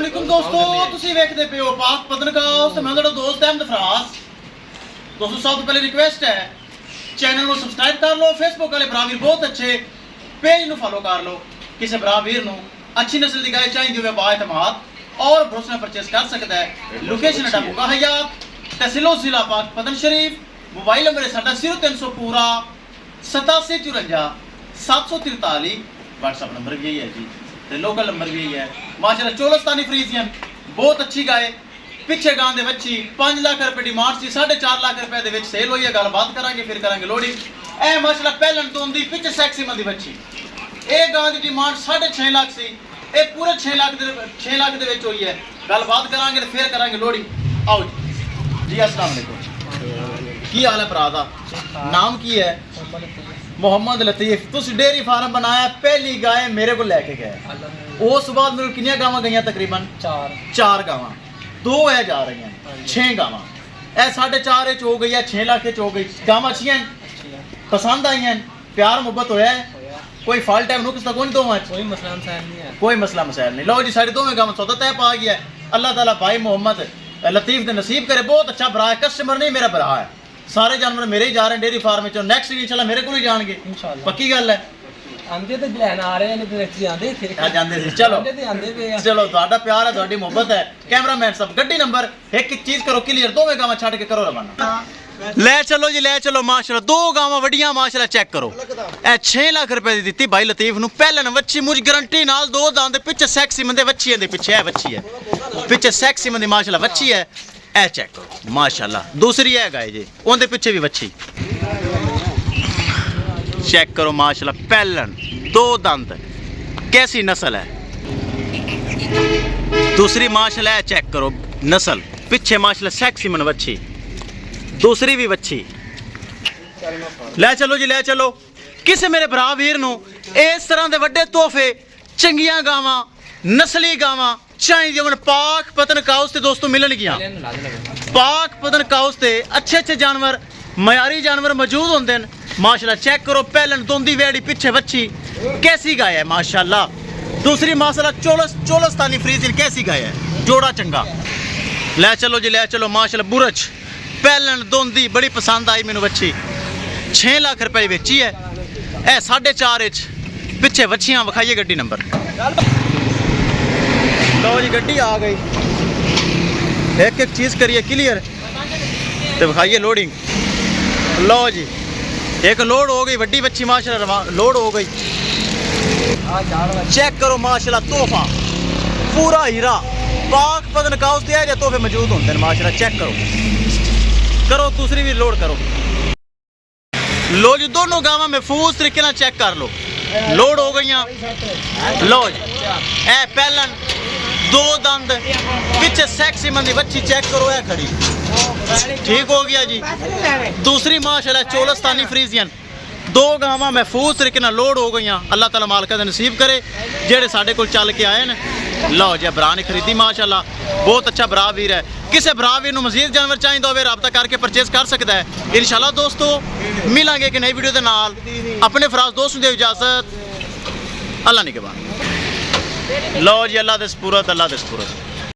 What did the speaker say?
वालेकुम दोस्तों, तुसी वेखदे पे हो पाक पतनकाउस ते मैं ਤੁਹਾਡਾ ਦੋਸਤ ਅਹਿਮਦ ਫਰਾਜ਼। दोस्तों सब तो पहले रिक्वेस्ट है चैनल को सब्सक्राइब कर लो, फेसबुक वाले भरा वीर बहुत अच्छे पेज ਨੂੰ फॉलो कर लो। किसी भरा वीर ਨੂੰ अच्छी नस्ल ਦੀ गाय चाहिए होवे बाएतमाद और भरोसे ਨਾਲ परचेस कर सकता है। लोकेशन है मुगा हयात तहसीलो जिला पाक पतन शरीफ। मोबाइल नंबर है साडा 0300 पूरा 8754 743। व्हाट्सएप नंबर भी यही है जी, लोकल नंबर भी यही है। माशाल्लाह चोलस्तानी फ्रीजियन बहुत अच्छी गाय, पिछे गां दे बच्ची 5 लाख रुपए डिमांड सी, 4.5 लाख रुपए दे विच सेल होई है। गलबात करांगे फिर करांगे लोडिंग। ए माशाल्लाह पहलन तो दी पिछे सेक्सी मंदी बच्ची, ए गां दी डिमांड 6.5 लाख सी, ए पूरे 6 लाख दे विच होई है। गलबात करांगे फिर करांगे लोडिंग। आओ जी अस्सलाम वालेकुम, की हाल है भरा दा? नाम की है? मोहम्मद लतीफ। तुसी डेयरी फार्म बनाया, पहली गाय मेरे को लेके गए। उस बाद मेरे कितनी गावां गईयां? तकरीबन चार गावां, 2 है जा रही हैं, 6 गावां। ए 4.5 हो गई है, 6 लाख हो गई। गावां अच्छी हैं, पसंद आई हैं, प्यार मुहब्बत होया है, कोई फॉल्ट है नुक्स कोई दो कोई मसला मसाइल नहीं है, कोई मसला मसाइल नहीं। लो जी सारी दोवें गावां सौदा तय पा गया है। अल्लाह ताला भाई मोहम्मद लतीफ ने नसीब करे, बहुत अच्छा भरा है, कस्टमर नहीं मेरा भरा है। सारे जानवर मेरे ही जा रहे हैं डेयरी फार्म में। नेक्स्ट इंशाल्लाह मेरे को ही जाएंगे इंशाल्लाह, पक्की गल है। आंदे ते लेन आ रहे हैं, नहीं आंदे थे आ जांदे सी। चलो आंदे पे चलो, ਤੁਹਾਡਾ ਪਿਆਰ ਹੈ, ਤੁਹਾਡੀ ਮੁਹੱਬਤ ਹੈ। ਕੈਮਰਾਮੈਨ ਸਾਹਿਬ ਗੱਡੀ ਨੰਬਰ ਇੱਕ ਚੀਜ਼ ਕਰੋ ਕਲੀਅਰ, ਦੋਵੇਂ ਗਾਵਾਂ ਛੱਡ ਕੇ ਕਰੋ ਰਵਾਨਾ। ਲੈ ਚਲੋ ਜੀ, ਲੈ ਚਲੋ। ਮਾਸ਼ਾਅੱਲਾ 2 ਗਾਵਾਂ ਵੱਡੀਆਂ, ਮਾਸ਼ਾਅੱਲਾ ਚੈੱਕ ਕਰੋ। ਇਹ 6 ਲੱਖ ਰੁਪਏ ਦੀ ਦਿੱਤੀ ਭਾਈ ਲਤੀਫ ਨੂੰ। ਪਹਿਲਨ ਵੱਛੀ ਮੁਝ ਗਰੰਟੀ ਨਾਲ, 2 ਦੰਦ ਪਿੱਛੇ ਸੈਕਸੀ ਮੰਦੇ ਵੱਛੀ ਦੇ ਪਿੱਛੇ ਹੈ, ਵੱਛੀ ਹੈ ਪਿੱਛੇ ਸੈਕਸੀ ਮੰਦੀ ਮਾਸ਼ਾਅੱਲਾ ਵੱਛੀ ਹੈ। ਇਹ ਚੈੱਕ ਕਰੋ ਮਾਸ਼ਾਅੱਲਾ। दूसरी है गाय जी, ਉਹਦੇ ਪਿੱਛੇ ਵੀ ਵੱਛੀ चेक करो माशाल्लाह। पहलन 2 दंद, कैसी नस्ल है। दूसरी माशाल्लाह चेक करो नस्ल, पिछे माशाल्लाह सेक्सी मन वच्छी, दूसरी भी वच्छी। ले चलो जी, ले चलो। किसे मेरे भरा वीर नूं इस तरह दे वड्डे तोहफे, चंगियां गावां, नस्ली गावां चाहिए होण, पाक पतनकाउस ते दोस्तों मिलणगियां। पाक पतनकाउस ते अच्छे अच्छे जानवर, मयारी जानवर मौजूद होंदे न माशाल्लाह। चेक करो पहलन दोंदी वेड़ी, पिछे बच्ची, कैसी गाय है माशाल्लाह। दूसरी माशाल्लाह चोलस्तानी फ्रीजियन, कैसी गाय है, जोड़ा चंगा। ले चलो जी, ले चलो माशाल्लाह। बुरज पहलन दोंदी बड़ी पसंद आई मैनू बच्ची, 6 लाख रुपए बेची है। ए 4.5 पिछे बच्चियां विखाइए गड्डी नंबर। लो जी गड्डी आ गई, एक एक चीज़ करिए क्लियर तो विखाइए लोडिंग। लो जी एक लोड हो गई, वड्डी बच्ची माशाल्लाह लोड हो गई। चेक करो माशाल्लाह, तोहफा पूरा हीरा। पाक पतनकाउस ते ऐसे तोहफे मौजूद होंगे माशाल्लाह। चेक करो करो, दूसरी भी लोड करो। लो जी दोनों गावां महफूज तरीके नाल चेक कर लो, लोड हो गई। लो जी ए पहलन 2 दंद, पिछे सेक्सी मंदी बच्ची, चेक करो है खड़ी, ठीक हो गया जी। दूसरी माशाल्लाह चोलस्तानी फ्रीजियन, 2 गावां महफूज तरीके नाल लोड हो गई। अल्लाह ताला मालिक दा नसीब करे जेड़े साडे कोल चल के आए न। लो जी भरा ने खरीदी माशाल्लाह, बहुत अच्छा भरा वीर है। किसी भरा वीर नूं मजीद जानवर चाहिए होवे राबता करके परचेस कर सकता है इंशाल्लाह। दोस्तों मिलांगे एक नई वीडियो दे नाल। अपने फराज दोस्त नूं दे इजाजत, अल्लाह निगहबान। लो जी अल्लाह दे सपुरत, अल्लाह दे सपुरत।